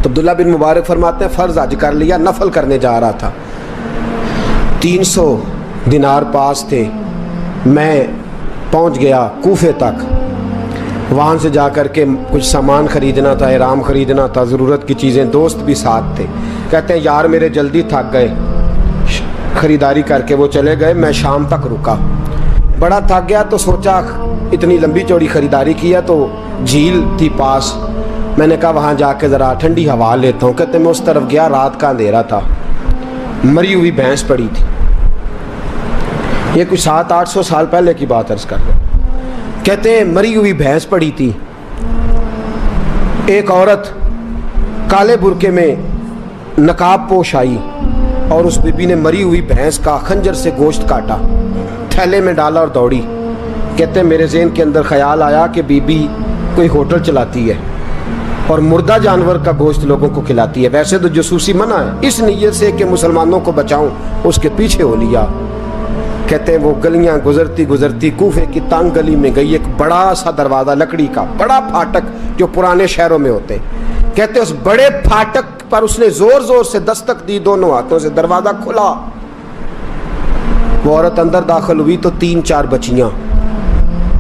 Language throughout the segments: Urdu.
تو عبداللہ بن مبارک فرماتے ہیں فرض حج کر لیا, نفل کرنے جا رہا تھا, 300 دینار پاس تھے, میں پہنچ گیا کوفے تک, وہاں سے جا کر کے کچھ سامان خریدنا تھا, احرام خریدنا تھا, ضرورت کی چیزیں, دوست بھی ساتھ تھے. کہتے ہیں یار میرے جلدی تھک گئے, خریداری کر کے وہ چلے گئے, میں شام تک رکا, بڑا تھک گیا تو سوچا اتنی لمبی چوڑی خریداری کی ہے تو جھیل تھی پاس, میں نے کہا وہاں جا کے ذرا ٹھنڈی ہوا لیتا ہوں. کہتے ہیں میں اس طرف گیا, رات کا اندھیرا تھا, مری ہوئی بھینس پڑی تھی, یہ کچھ 700-800 سال پہلے کی بات عرض کر رہا ہوں. کہتے ہیں مری ہوئی بھینس پڑی تھی, ایک عورت کالے برقعے میں نقاب پوش آئی اور اس بی بی نے مری ہوئی بھینس کا خنجر سے گوشت کاٹا, تھیلے میں ڈالا اور دوڑی. کہتے ہیں میرے ذہن کے اندر خیال آیا کہ بی بی کوئی ہوٹل چلاتی ہے اور مردہ جانور کا گوشت لوگوں کو کھلاتی ہے, ویسے تو جاسوسی منع ہے, اس نیت سے کہ مسلمانوں کو بچاؤں اس کے پیچھے ہو لیا. کہتے ہیں وہ گلیاں گزرتی گزرتی کوفے کی تنگ گلی میں گئی, ایک بڑا سا دروازہ لکڑی کا, بڑا پھاٹک جو پرانے شہروں میں ہوتے ہیں. کہتے ہیں اس بڑے پھاٹک پر اس نے زور زور سے دستک دی, دونوں ہاتھوں سے, دروازہ کھلا, وہ عورت اندر داخل ہوئی تو 3-4 بچیاں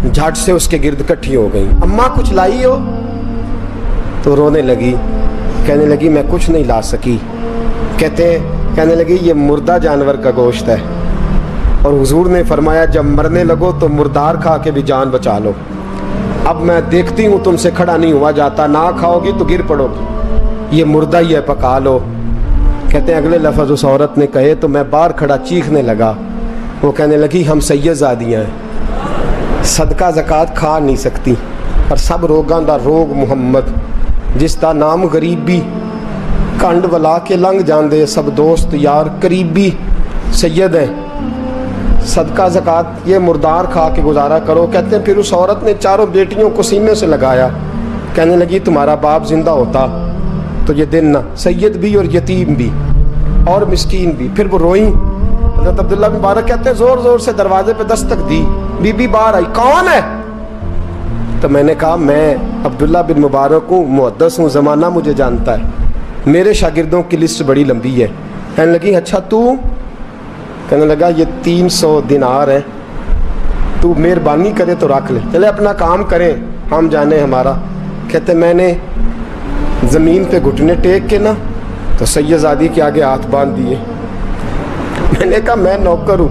جھٹ سے اس کے گرد اکٹھی ہو گئیں. اماں کچھ لائی ہو؟ تو رونے لگی, کہنے لگی میں کچھ نہیں لا سکی. کہنے لگی یہ مردہ جانور کا گوشت ہے, اور حضور نے فرمایا جب مرنے لگو تو مردار کھا کے بھی جان بچا لو. اب میں دیکھتی ہوں تم سے کھڑا نہیں ہوا جاتا, نہ کھاؤ گی تو گر پڑو گی, یہ مردہ ہی ہے پکا لو. کہتے ہیں اگلے لفظ اس عورت نے کہے تو میں باہر کھڑا چیخنے لگا. وہ کہنے لگی ہم سید زادیاں ہیں, صدقہ زکوٰۃ کھا نہیں سکتی, پر سب روگاں دا روگ محمد, جس دا نام غریبی, کنڈ ولا کے لنگ جاندے سب دوست یار قریبی, سید ہیں, صدقہ زکوٰۃ یہ مردار کھا کے گزارا کرو. کہتے ہیں پھر اس عورت نے 4 بیٹیوں کو سینے سے لگایا, کہنے لگی تمہارا باپ زندہ ہوتا تو یہ دن نہ, سید بھی اور یتیم بھی اور مسکین بھی. پھر وہ روئیں. حضرت عبداللہ بن مبارک کہتے ہیں زور زور سے دروازے پہ دستک دی, بی بی باہر آئی, کون ہے؟ تو میں نے کہا میں عبداللہ بن مبارک ہوں, محدث ہوں, زمانہ مجھے جانتا ہے, میرے شاگردوں کی لسٹ بڑی لمبی ہے. کہنے لگی اچھا تو؟ کہنے لگا یہ 300 دینار ہیں, تو مہربانی کرے تو رکھ لے, چلے اپنا کام کریں ہم جانے ہمارا. کہتے میں نے زمین پہ گھٹنے ٹیک کے نا تو سیدزادی کے آگے ہاتھ باندھ دیے. میں نے کہا میں نوکر ہوں,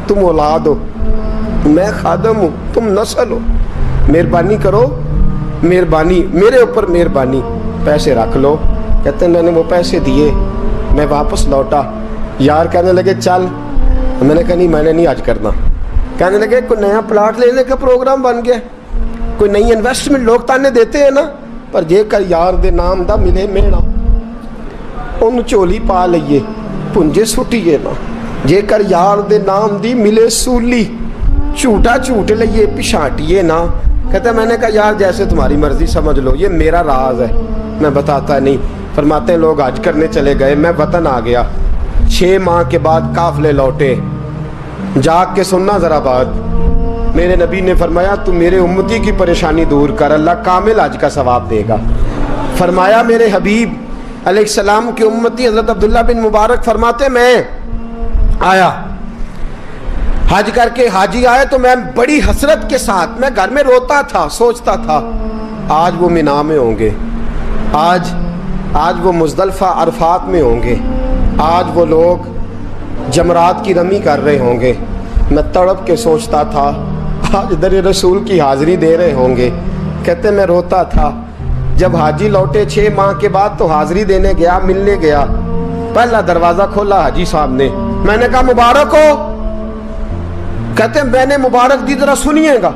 تم اولاد ہو, میں خادم ہوں, تم نسل ہو, مہربانی کرو, مہربانی میرے اوپر مہربانی, پیسے رکھ لو. کہتے ہیں میں نے وہ پیسے دیے, میں واپس لوٹا. یار کہنے لگے چل, میں نے کہا نہیں میں نے نہیں حج کرنا. کہنے لگے کوئی نیا پلاٹ لینے کا پروگرام بن گیا, کوئی نئی انویسٹمنٹ, لوگ تانے دیتے ہیں نا, پر جے کر یار دے نام دا ملے میڑا, ان چولی پا لئیے پنجے سٹیے نا, جے کر یار دے نام دی ملے سولی, جھوٹا جھوٹ لئیے پچھاٹیے نا. کہتے ہیں میں نے کہا یار جیسے تمہاری مرضی سمجھ لو, یہ میرا راز ہے, میں بتاتا نہیں. فرماتے ہیں لوگ حج کرنے چلے گئے, میں وطن آ گیا. 6 ماہ کے بعد قافلے لوٹے. جاگ کے سننا ذرا بات, میرے نبی نے فرمایا تو میرے امتی کی پریشانی دور کر, اللہ کامل حج کا ثواب دے گا. فرمایا میرے حبیب علیہ السلام کی امتی حضرت عبداللہ بن مبارک فرماتے میں آیا حج کر کے, حاجی آئے تو میں بڑی حسرت کے ساتھ, میں گھر میں روتا تھا, سوچتا تھا آج وہ مینا میں ہوں گے, آج وہ مزدلفہ عرفات میں ہوں گے, آج وہ لوگ جمرات کی رمی کر رہے ہوں گے. میں تڑپ کے سوچتا تھا آج در رسول کی حاضری دے رہے ہوں گے. کہتے میں روتا تھا. جب حاجی لوٹے 6 ماہ کے بعد تو حاضری دینے گیا, ملنے گیا, پہلا دروازہ کھولا حاجی صاحب نے, میں نے کہا مبارک ہو. کہتے ہیں میں نے مبارک دی, ذرا سنیے گا.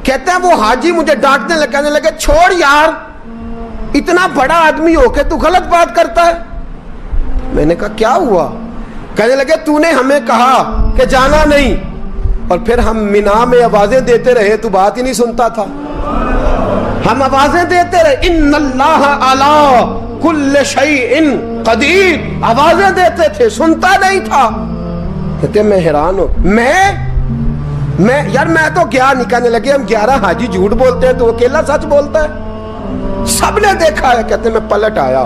کہتے ہیں وہ حاجی مجھے ڈانٹنے لگے, کہنے لگے چھوڑ یار, اتنا بڑا آدمی ہو کے تو غلط بات کرتا ہے. میں نے کہا کیا ہوا؟ کہنے لگے تو نے ہمیں کہا کہ جانا نہیں, اور پھر ہم مینا میں آوازیں دیتے رہے, تو بات ہی نہیں سنتا تھا. ہم آوازیں دیتے رہے ان اللہ علی کل شیء قدیر, آوازیں دیتے تھے, سنتا نہیں تھا. کہتے میں حیران ہوں, میں یار میں تو گیا نہیں. کہنے لگے ہم 11 حاجی جھوٹ بولتے ہیں تو اکیلا سچ بولتا ہے, سب نے دیکھا ہے. کہتے میں پلٹ آیا,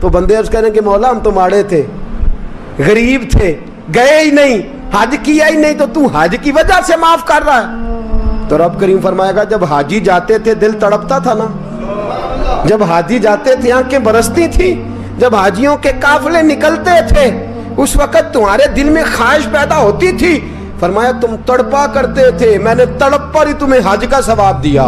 تو بندے عرض کہنے کہ مولا ہم تو ماڑے تھے, غریب تھے, گئے ہی نہیں, حج کیا ہی نہیں, تو تو حج کی وجہ سے معاف کر رہا ہے. تو رب کریم فرمائے گا جب حاجی جاتے تھے دل تڑپتا تھا نا, جب حاجی جاتے تھے آنکھیں برستی تھی, جب حاجیوں کے قافلے نکلتے تھے اس وقت تمہارے دل میں خواہش پیدا ہوتی تھی. فرمایا تم تڑپا کرتے تھے, میں نے تڑپ پر ہی تمہیں حج کا ثواب دیا,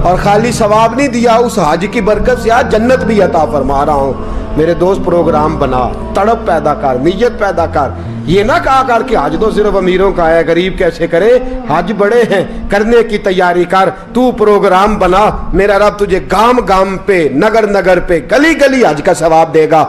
اور خالی ثواب نہیں دیا, اس حج کی برکت سے آج جنت بھی عطا فرما رہا ہوں. میرے دوست پروگرام بنا, تڑپ پیدا کر, نیت پیدا کر, یہ نہ کہا کر کہ حج تو صرف امیروں کا ہے, غریب کیسے کرے, حج بڑے ہیں, کرنے کی تیاری کر. تو پروگرام بنا, میرا رب تجھے گام گام پہ, نگر نگر پہ, گلی گلی حج کا ثواب دے گا.